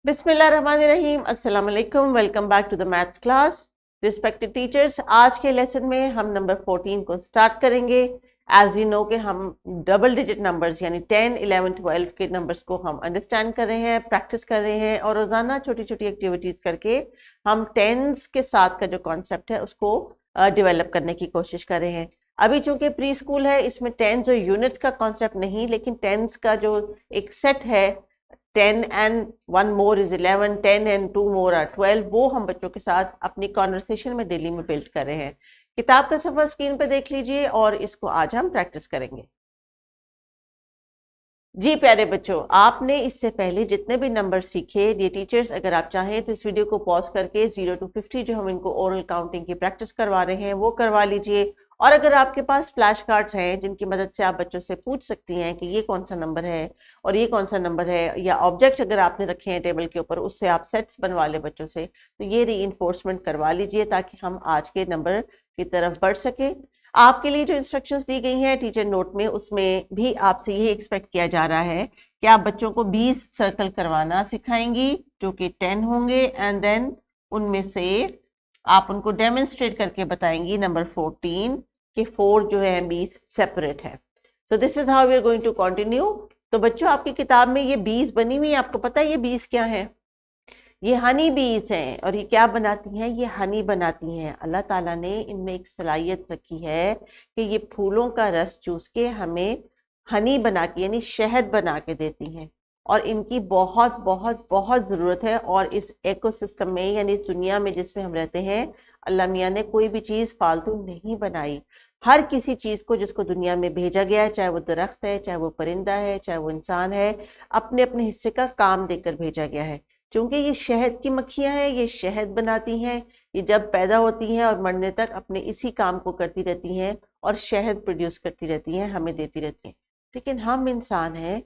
बिस्मिल्लाहिर्रहमानिर्रहीम, अस्सलाम वालेकुम। Welcome back to the maths class. Respected teachers, आज के लेसन में हम नंबर 14 को स्टार्ट करेंगे। एज यू नो कि हम डबल डिजिट नंबर्स यानी 10, 11, 12 के नंबर्स को हम अंडरस्टैंड कर रहे हैं, प्रैक्टिस कर रहे हैं और रोज़ाना छोटी छोटी एक्टिविटीज़ करके हम टेंस के साथ का जो कॉन्सेप्ट है उसको डेवलप करने की कोशिश कर रहे हैं। अभी चूंकि प्री स्कूल है, इसमें टेंस और यूनिट्स का कॉन्सेप्ट नहीं, लेकिन टेंस का जो एक सेट है 10 and 1 more is 11, 10 and 2 more are 12, वो हम बच्चों के साथ अपनी कॉन्वर्सेशन में डेली में बिल्ड कर रहे हैं। किताब का सफर स्क्रीन पे देख लीजिए और इसको आज हम प्रैक्टिस करेंगे। जी प्यारे बच्चों, आपने इससे पहले जितने भी नंबर सीखे, ये टीचर्स अगर आप चाहें तो इस वीडियो को पॉज करके 0 to 50 जो हम इनको ओरल काउंटिंग की प्रैक्टिस करवा रहे हैं वो करवा लीजिए। और अगर आपके पास फ्लैश कार्ड्स हैं जिनकी मदद से आप बच्चों से पूछ सकती हैं कि ये कौन सा नंबर है और ये कौन सा नंबर है, या ऑब्जेक्ट अगर आपने रखे हैं टेबल के ऊपर उससे आप सेट्स बनवा ले बच्चों से, तो ये रीइंफोर्समेंट करवा लीजिए ताकि हम आज के नंबर की तरफ बढ़ सके। आपके लिए जो इंस्ट्रक्शंस दी गई हैं टीचर नोट में, उसमें भी आपसे ये एक्सपेक्ट किया जा रहा है कि आप बच्चों को 20 सर्कल करवाना सिखाएंगी जो कि 10 होंगे, एंड देन उनमें से आप उनको डेमोन्स्ट्रेट करके बताएंगी नंबर 14 कि 4 जो है 20 सेपरेट है। So this is how we are going to continue. तो बच्चों, आपकी किताब में ये 20 बनी हुई है, आपको पता है ये 20 क्या है? ये हनी बीज हैं। और ये क्या बनाती हैं? ये हनी बनाती हैं। अल्लाह ताला ने इनमें एक सलाहियत रखी है कि ये फूलों का रस चूस के हमें हनी बना के यानी शहद बना के देती हैं, और इनकी बहुत बहुत बहुत ज़रूरत है। और इस इकोसिस्टम में यानी इस दुनिया में जिसमें हम रहते हैं, अल्लाह मियाँ ने कोई भी चीज़ फालतू नहीं बनाई। हर किसी चीज़ को जिसको दुनिया में भेजा गया है, चाहे वो दरख्त है, चाहे वो परिंदा है, चाहे वो इंसान है, अपने अपने हिस्से का काम देकर भेजा गया है। क्योंकि ये शहद की मक्खियां हैं, ये शहद बनाती हैं, ये जब पैदा होती हैं और मरने तक अपने इसी काम को करती रहती हैं और शहद प्रोड्यूस करती रहती हैं, हमें देती रहती हैं। लेकिन हम इंसान हैं,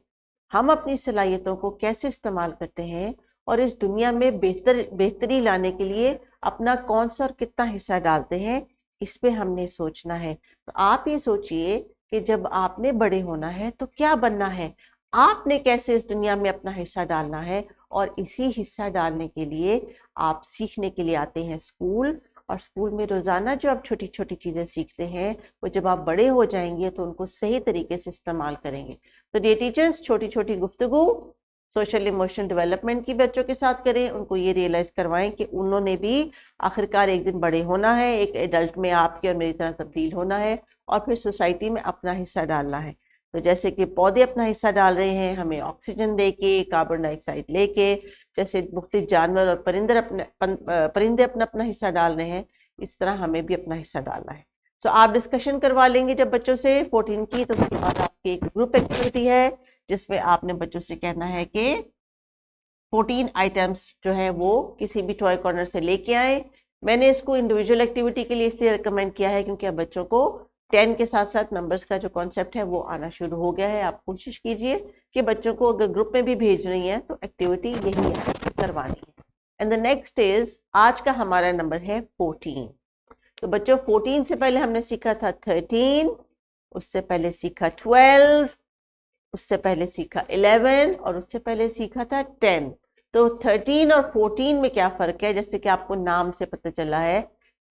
हम अपनी सलाहियतों को कैसे इस्तेमाल करते हैं और इस दुनिया में बेहतरी लाने के लिए अपना कौन सा और कितना हिस्सा डालते हैं, इस पे हमने सोचना है। तो आप ये सोचिए कि जब आपने बड़े होना है तो क्या बनना है, आपने कैसे इस दुनिया में अपना हिस्सा डालना है, और इसी हिस्सा डालने के लिए आप सीखने के लिए आते हैं स्कूल। और स्कूल में रोज़ाना जो आप छोटी छोटी चीज़ें सीखते हैं, वो जब आप बड़े हो जाएंगे तो उनको सही तरीके से इस्तेमाल करेंगे। तो ये टीचर्स छोटी छोटी गुफ्तगू सोशल इमोशनल डेवलपमेंट की बच्चों के साथ करें, उनको ये रियलाइज़ करवाएं कि उन्होंने भी आखिरकार एक दिन बड़े होना है, एक एडल्ट में आपके और मेरी तरह तब्दील होना है और फिर सोसाइटी में अपना हिस्सा डालना है। तो जैसे कि पौधे अपना हिस्सा डाल रहे हैं हमें ऑक्सीजन दे के, कार्बन डाइऑक्साइड लेके, जैसे मुख्तलिफ जानवर और परिंदे अपना अपना हिस्सा डाल रहे हैं, इस तरह हमें भी अपना हिस्सा डालना है। तो आप डिस्कशन करवा लेंगे जब बच्चों से 14 की, तो उसके बाद आपकी एक ग्रुप एक्टिविटी है जिसमें आपने बच्चों से कहना है कि 14 आइटम्स जो है वो किसी भी टॉय कॉर्नर से लेके आए। मैंने इसको इंडिविजुअल एक्टिविटी के लिए इसलिए रिकमेंड किया है क्योंकि अब बच्चों को 10 के साथ साथ नंबर्स का जो कॉन्सेप्ट है वो आना शुरू हो गया है। आप कोशिश कीजिए कि बच्चों को अगर ग्रुप में भी भेज रही हैं तो एक्टिविटी यही है करवानी है। एंड द नेक्स्ट इज, आज का हमारा नंबर है 14। तो बच्चों 14 से पहले हमने सीखा था 13, उससे पहले सीखा 12, उससे पहले सीखा 11 और उससे पहले सीखा था 10। तो 13 और 14 में क्या फ़र्क है? जैसे कि आपको नाम से पता चला है,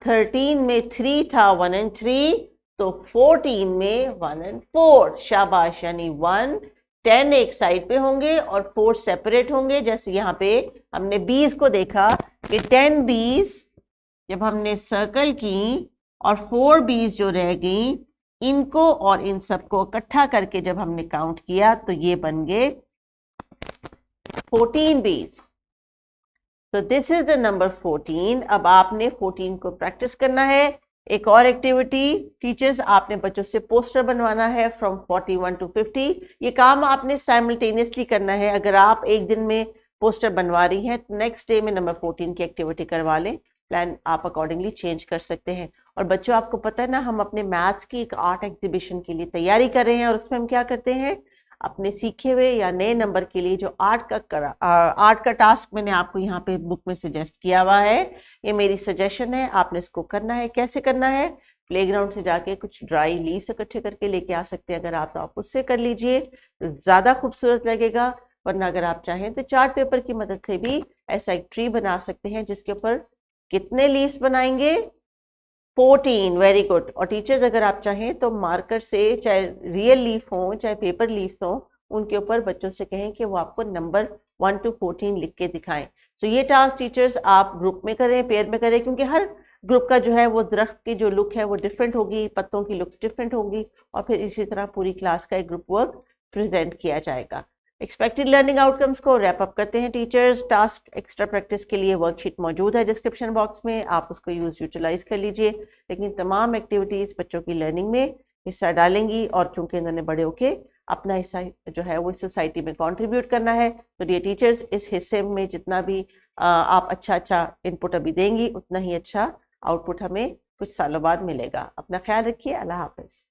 13 में 3 था, 1 and 3, तो 14 में 1 and 4। शाबाश, यानी 1, 10 एक साइड पे होंगे और 4 सेपरेट होंगे। जैसे यहाँ पे हमने 20 को देखा कि 10 20 जब हमने सर्कल की और 4 20 जो रह गई, इनको और इन सबको इकट्ठा करके जब हमने काउंट किया तो ये बन गए 14 20। तो दिस इज द नंबर 14। अब आपने 14 को प्रैक्टिस करना है। एक और एक्टिविटी टीचर्स, आपने बच्चों से पोस्टर बनवाना है फ्रॉम 41 to 50। ये काम आपने साइमल्टेनियसली करना है। अगर आप एक दिन में पोस्टर बनवा रही हैं तो नेक्स्ट डे में नंबर 14 की एक्टिविटी करवा लें। प्लान आप अकॉर्डिंगली चेंज कर सकते हैं। और बच्चों, आपको पता है ना, हम अपने मैथ्स की एक आर्ट एग्जीबिशन के लिए तैयारी कर रहे हैं और उसमें हम क्या करते हैं, अपने सीखे हुए या नए नंबर के लिए जो आर्ट का टास्क मैंने आपको यहाँ पे बुक में सजेस्ट किया हुआ है, ये मेरी सजेशन है, आपने इसको करना है। कैसे करना है? प्लेग्राउंड से जाके कुछ ड्राई लीव्स इकट्ठे करके लेके आ सकते हैं। अगर आप तो आप उससे कर लीजिए तो ज़्यादा खूबसूरत लगेगा। वरना अगर आप चाहें तो चार्ट पेपर की मदद से भी ऐसा एक ट्री बना सकते हैं जिसके ऊपर कितने लीव्स बनाएंगे, 14। Very good. और टीचर्स अगर आप चाहें तो मार्कर से, चाहे रियल लीफ हो चाहे पेपर लीफ हो, उनके ऊपर बच्चों से कहें कि वो आपको नंबर 1 to 14 लिख के दिखाएं। तो ये टास्क टीचर्स आप ग्रुप में करें, पेयर में करें, क्योंकि हर ग्रुप का जो है वो दरख्त की जो लुक है वो डिफरेंट होगी, पत्तों की लुक डिफरेंट होगी, और फिर इसी तरह पूरी क्लास का एक ग्रुप वर्क प्रेजेंट किया जाएगा। एक्सपेक्टेड लर्निंग आउटकम्स को रैप अप करते हैं टीचर्स। टास्क एक्स्ट्रा प्रैक्टिस के लिए वर्कशीट मौजूद है डिस्क्रिप्शन बॉक्स में, आप उसको यूटिलाइज कर लीजिए। लेकिन तमाम एक्टिविटीज़ बच्चों की लर्निंग में हिस्सा डालेंगी, और चूंकि इन्होंने बड़े होके अपना हिस्सा जो है वो सोसाइटी में कंट्रीब्यूट करना है, तो ये टीचर्स इस हिस्से में जितना भी आप अच्छा इनपुट अभी देंगी, उतना ही अच्छा आउटपुट हमें कुछ सालों बाद मिलेगा। अपना ख्याल रखिए। अल्लाह हाफिज।